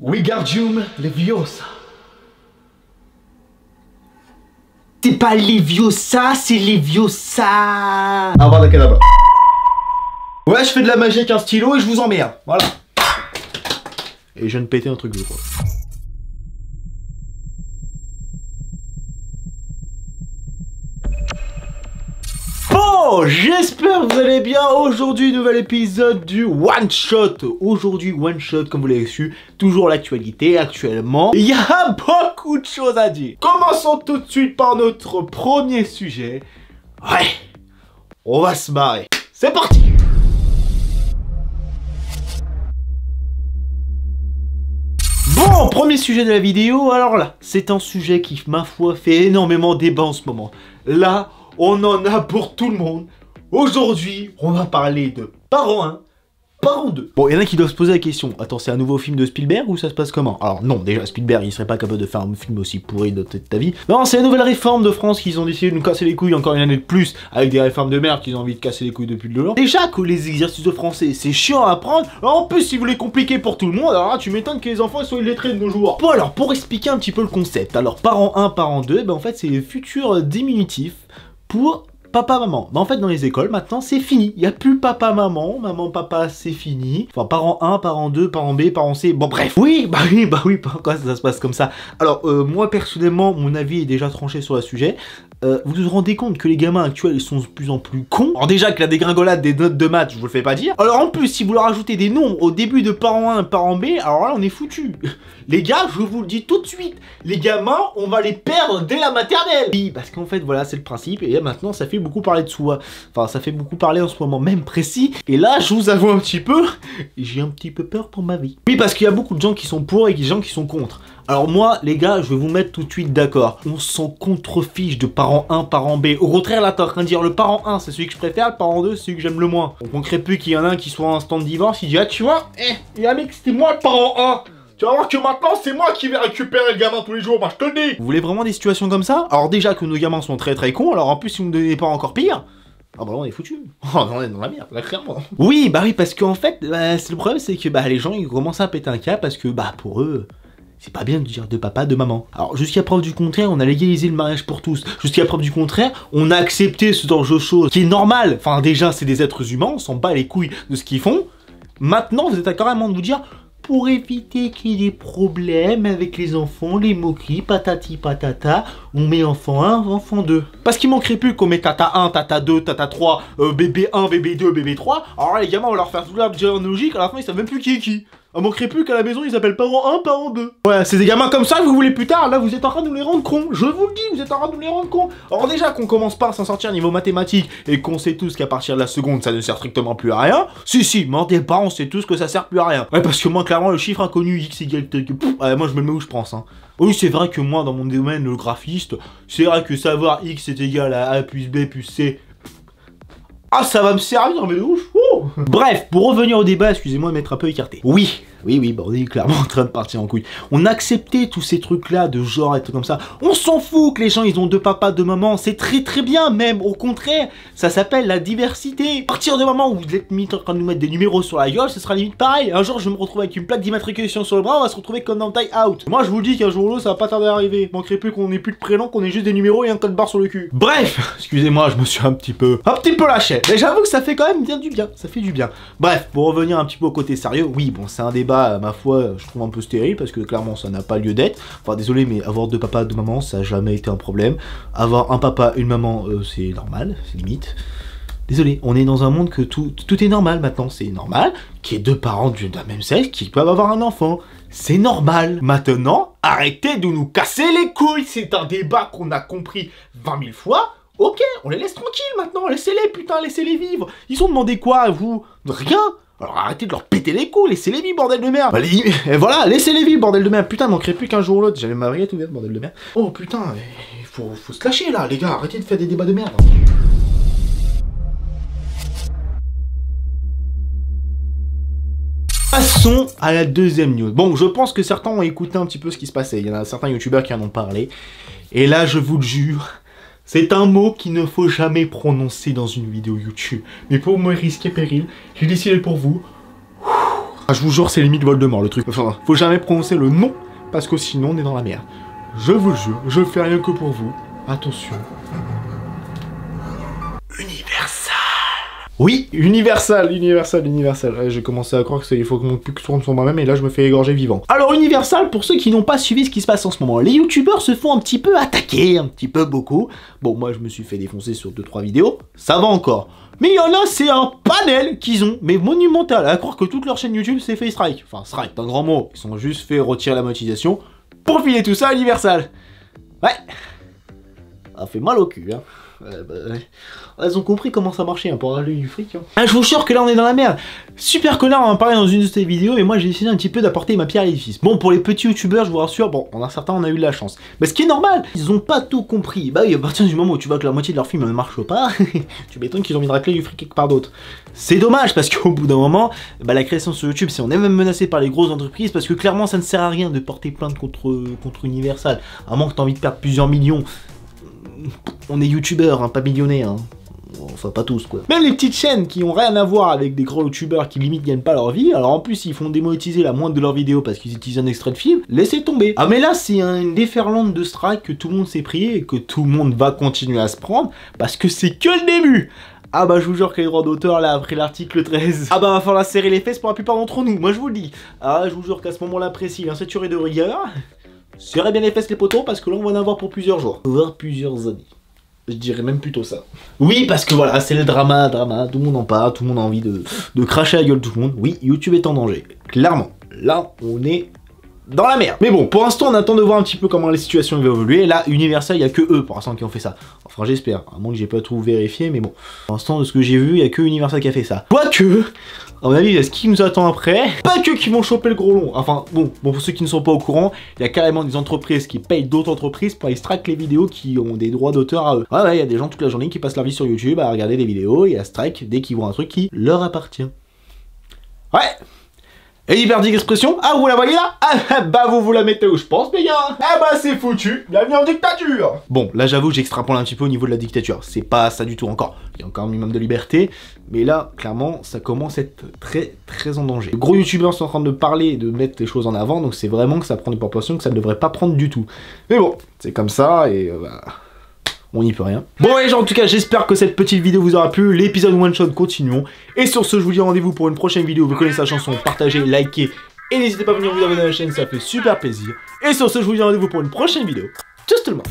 Wingardium Leviosa. C'est pas Leviosa, c'est Leviosa. Avada Kedavra. Ouais, je fais de la magie avec un stylo et je vous emmerde. Voilà. Et je viens de péter un truc, je crois. Bon, j'espère que vous allez bien. Aujourd'hui, nouvel épisode du One Shot. Aujourd'hui, One Shot, comme vous l'avez su, toujours l'actualité. Actuellement, il y a beaucoup de choses à dire. Commençons tout de suite par notre premier sujet. Ouais, on va se marrer. C'est parti. Bon, premier sujet de la vidéo. Alors là, c'est un sujet qui, ma foi, fait énormément débat en ce moment. Là, on en a pour tout le monde. Aujourd'hui, on va parler de Parent 1, Parent 2. Bon, il y en a qui doivent se poser la question. Attends, c'est un nouveau film de Spielberg ou ça se passe comment? Alors non, déjà, Spielberg, il serait pas capable de faire un film aussi pourri de ta vie. Non, c'est la nouvelle réforme de France qu'ils ont décidé de nous casser les couilles encore une année de plus, avec des réformes de merde qu'ils ont envie de casser les couilles depuis de longtemps. Déjà que les exercices de français, c'est chiant à apprendre. Alors, en plus, si vous les compliquez pour tout le monde, alors là, tu m'étonnes que les enfants soient illettrés de nos jours. Bon, alors, pour expliquer un petit peu le concept. Alors, Parent 1, Parent 2, ben en fait, c'est les futurs diminutifs pour papa, maman. Bah en fait, dans les écoles, maintenant, c'est fini. Il n'y a plus papa, maman. Maman, papa, c'est fini. Enfin, parent 1, parent 2, parent B, parent C. Bon, bref. Oui, pourquoi ça se passe comme ça? Alors, moi, personnellement, mon avis est déjà tranché sur le sujet. Vous vous rendez compte que les gamins actuels, ils sont de plus en plus cons. Alors déjà que la dégringolade des notes de maths, je vous le fais pas dire. Alors en plus, si vous leur ajoutez des nombres au début de parent 1, parent B, alors là, on est foutu. Les gars, je vous le dis tout de suite, les gamins, on va les perdre dès la maternelle. Oui, parce qu'en fait, voilà, c'est le principe. Et là, maintenant, ça fait beaucoup parler de soi. Enfin, ça fait beaucoup parler en ce moment même précis. Et là, je vous avoue un petit peu, j'ai un petit peu peur pour ma vie. Oui, parce qu'il y a beaucoup de gens qui sont pour et des gens qui sont contre. Alors moi, les gars, je vais vous mettre tout de suite d'accord. On s'en contrefiche de parent 1, parent B. Au contraire, là, t'es en train de dire le parent 1, c'est celui que je préfère, le parent 2, c'est celui que j'aime le moins. On manquerait plus qu'il y en a un qui soit en instant de divorce, il dit, ah, tu vois, mec, c'était moi le parent 1. Tu vas voir que maintenant, c'est moi qui vais récupérer le gamin tous les jours, moi, je te le dis. Vous voulez vraiment des situations comme ça? Alors déjà que nos gamins sont très très cons, alors en plus, si vous me donnez pas encore pire... Ah bah là on est foutu. Oh on est dans la merde, là clairement. Oui bah oui parce qu'en fait le problème c'est que les gens ils commencent à péter un câble parce que pour eux c'est pas bien de dire de papa, de maman. Alors jusqu'à preuve du contraire on a légalisé le mariage pour tous. Jusqu'à preuve du contraire on a accepté ce genre de choses qui est normal. Enfin déjà c'est des êtres humains, on s'en bat les couilles de ce qu'ils font. Maintenant vous êtes carrément de vous dire pour éviter qu'il y ait des problèmes avec les enfants, les moqueries, patati patata, on met enfant 1, enfant 2. Parce qu'il manquerait plus qu'on met tata 1, tata 2, tata 3, bébé 1, bébé 2, bébé 3. Alors là, les gamins, on va leur faire toute la généalogique, à la fin, ils savent même plus qui est qui. Il manquerait plus qu'à la maison, ils appellent parent 1, parent 2. Ouais, c'est des gamins comme ça que vous voulez plus tard, là, vous êtes en train de nous les rendre cons. Je vous le dis, vous êtes en train de nous les rendre cons. Alors déjà qu'on commence pas à s'en sortir niveau mathématiques et qu'on sait tous qu'à partir de la seconde, ça ne sert strictement plus à rien. Si, mentez pas, on sait tous que ça sert plus à rien. Ouais, parce que moi, clairement, le chiffre inconnu x égale... moi, je me mets où je pense, hein. Oui, c'est vrai que moi, dans mon domaine, le graphiste, c'est vrai que savoir x est égal à a plus b plus c... Ah, ça va me servir, mais de ouf. Oh. Bref, pour revenir au débat, excusez-moi de m'être un peu écarté. Oui, on est clairement en train de partir en couille. On a accepté tous ces trucs-là de genre et tout comme ça. On s'en fout que les gens, ils ont deux papas, deux mamans. C'est très très bien, même. Au contraire, ça s'appelle la diversité. À partir du moment où vous êtes limite en train de nous mettre des numéros sur la gueule, ce sera limite pareil. Un jour, je vais me retrouver avec une plaque d'immatriculation sur le bras, on va se retrouver comme dans Tie Out. Moi, je vous dis qu'un jour ou l'autre, ça va pas tarder à arriver. Il manquerait plus qu'on ait plus de prénom, qu'on ait juste des numéros et un code barre sur le cul. Bref, excusez-moi, je me suis un petit peu lâché. Mais j'avoue que ça fait quand même bien du bien. Ça fait du bien. Bref, pour revenir un petit peu au côté sérieux, oui, bon, c'est un débat, ma foi, je trouve un peu stérile parce que clairement ça n'a pas lieu d'être. Enfin désolé mais avoir deux papas, deux mamans ça n'a jamais été un problème. Avoir un papa, une maman c'est normal, c'est limite. Désolé, on est dans un monde que tout est normal maintenant. C'est normal qu'il y ait deux parents d'un même sexe qui peuvent avoir un enfant. C'est normal. Maintenant, arrêtez de nous casser les couilles. C'est un débat qu'on a compris 20 000 fois. Ok, on les laisse tranquilles maintenant. Laissez-les, putain, laissez-les vivre. Ils ont demandé quoi à vous? Rien. Alors arrêtez de leur péter les couilles, laissez-les vivre, bordel de merde. Et voilà, laissez-les vivre, bordel de merde. Putain, il manquerait plus qu'un jour ou l'autre. J'allais m'avriller tout vite, bordel de merde. Oh putain, il faut se lâcher là, les gars. Arrêtez de faire des débats de merde. Passons à la deuxième news. Bon, je pense que certains ont écouté un petit peu ce qui se passait. Il y en a certains youtubeurs qui en ont parlé. Et là, je vous le jure, c'est un mot qu'il ne faut jamais prononcer dans une vidéo YouTube. Mais pour me risquer péril, j'ai décidé pour vous Ah, je vous jure, c'est limite Voldemort le truc. Enfin, faut jamais prononcer le nom, parce que sinon on est dans la merde. Je vous le jure, je fais rien que pour vous. Attention. Universal. Oui, Universal. J'ai commencé à croire qu'il faut que mon cul tourne sur moi-même et là je me fais égorger vivant. Alors Universal, pour ceux qui n'ont pas suivi ce qui se passe en ce moment, les youtubeurs se font un petit peu attaquer, un petit peu beaucoup. Bon, moi je me suis fait défoncer sur 2-3 vidéos, ça va encore. Mais il y en a, c'est un panel qu'ils ont, mais monumental, à croire que toute leur chaîne YouTube s'est fait strike. Enfin, strike, c'est un grand mot. Ils sont juste fait retirer la monétisation pour filer tout ça à Universal. Ouais. Ça fait mal au cul, hein. Elles ont compris comment ça marchait hein, pour aller du fric. Hein. Ah, je vous jure que là on est dans la merde. Super Connard en parlait dans une de ses vidéos et moi j'ai essayé un petit peu d'apporter ma pierre à l'édifice. Bon, pour les petits youtubeurs, je vous rassure, bon, on a certains on a eu de la chance. Mais ce qui est normal, ils ont pas tout compris. Bah oui, à partir du moment où tu vois que la moitié de leur film ne marche pas, tu m'étonnes qu'ils ont envie de racler du fric quelque part d'autre. C'est dommage parce qu'au bout d'un moment, bah, la création sur YouTube, c'est on est même menacé par les grosses entreprises parce que clairement ça ne sert à rien de porter plainte contre Universal. À moins que t'as envie de perdre plusieurs millions. On est youtubeurs, hein, pas millionnaires. Hein. Enfin, pas tous, quoi. Même les petites chaînes qui ont rien à voir avec des gros youtubeurs qui limite gagnent pas leur vie, alors en plus ils font démonétiser la moindre de leurs vidéos parce qu'ils utilisent un extrait de film, laissez tomber. Ah mais là c'est une déferlante de strike que tout le monde s'est pris et que tout le monde va continuer à se prendre parce que c'est que le début. Ah bah je vous jure que les droits d'auteur là après l'article 13, ah bah va falloir serrer les fesses pour la plupart d'entre nous, moi je vous le dis. Ah je vous jure qu'à ce moment là précis, insaturé de rigueur, serrez bien les fesses les poteaux parce que là on va en avoir pour plusieurs jours, voire plusieurs années. Je dirais même plutôt ça. Oui, parce que voilà, c'est le drama, tout le monde en parle, tout le monde a envie de cracher la gueule tout le monde. Oui, YouTube est en danger, clairement. Là, on est dans la merde. Mais bon, pour l'instant, on attend de voir un petit peu comment la situation va évoluer. Là, Universal, il n'y a que eux pour l'instant qui ont fait ça. Enfin, j'espère, à moins que j'ai pas tout vérifié, mais bon. Pour l'instant, de ce que j'ai vu, il n'y a que Universal qui a fait ça. Quoique, à mon avis, ce qui nous attend après, pas que qui vont choper le gros long. Enfin, bon, pour ceux qui ne sont pas au courant, il y a carrément des entreprises qui payent d'autres entreprises pour extraire les vidéos qui ont des droits d'auteur à eux. Ouais, il y a des gens toute la journée qui passent leur vie sur YouTube à regarder des vidéos et à strike dès qu'ils voient un truc qui leur appartient. Ouais. Et hyperdique expression, ah vous la voyez là? Ah bah vous la mettez où je pense les gars. Ah bah c'est foutu, bienvenue en dictature. Bon là j'avoue j'extrapole un petit peu au niveau de la dictature, c'est pas ça du tout encore, il y a encore un minimum de liberté, mais là clairement ça commence à être très en danger. Les gros youtubeurs sont en train de parler, de mettre les choses en avant, donc c'est vraiment que ça prend des proportions que ça ne devrait pas prendre du tout. Mais bon, c'est comme ça et bah... on n'y peut rien. Bon les gens, en tout cas, j'espère que cette petite vidéo vous aura plu. L'épisode one shot, continuons. Et sur ce, je vous dis rendez-vous pour une prochaine vidéo. Vous connaissez la chanson, partagez, likez. Et n'hésitez pas à venir vous abonner à la chaîne, ça fait super plaisir. Et sur ce, je vous dis rendez-vous pour une prochaine vidéo. Tchuss tout le monde.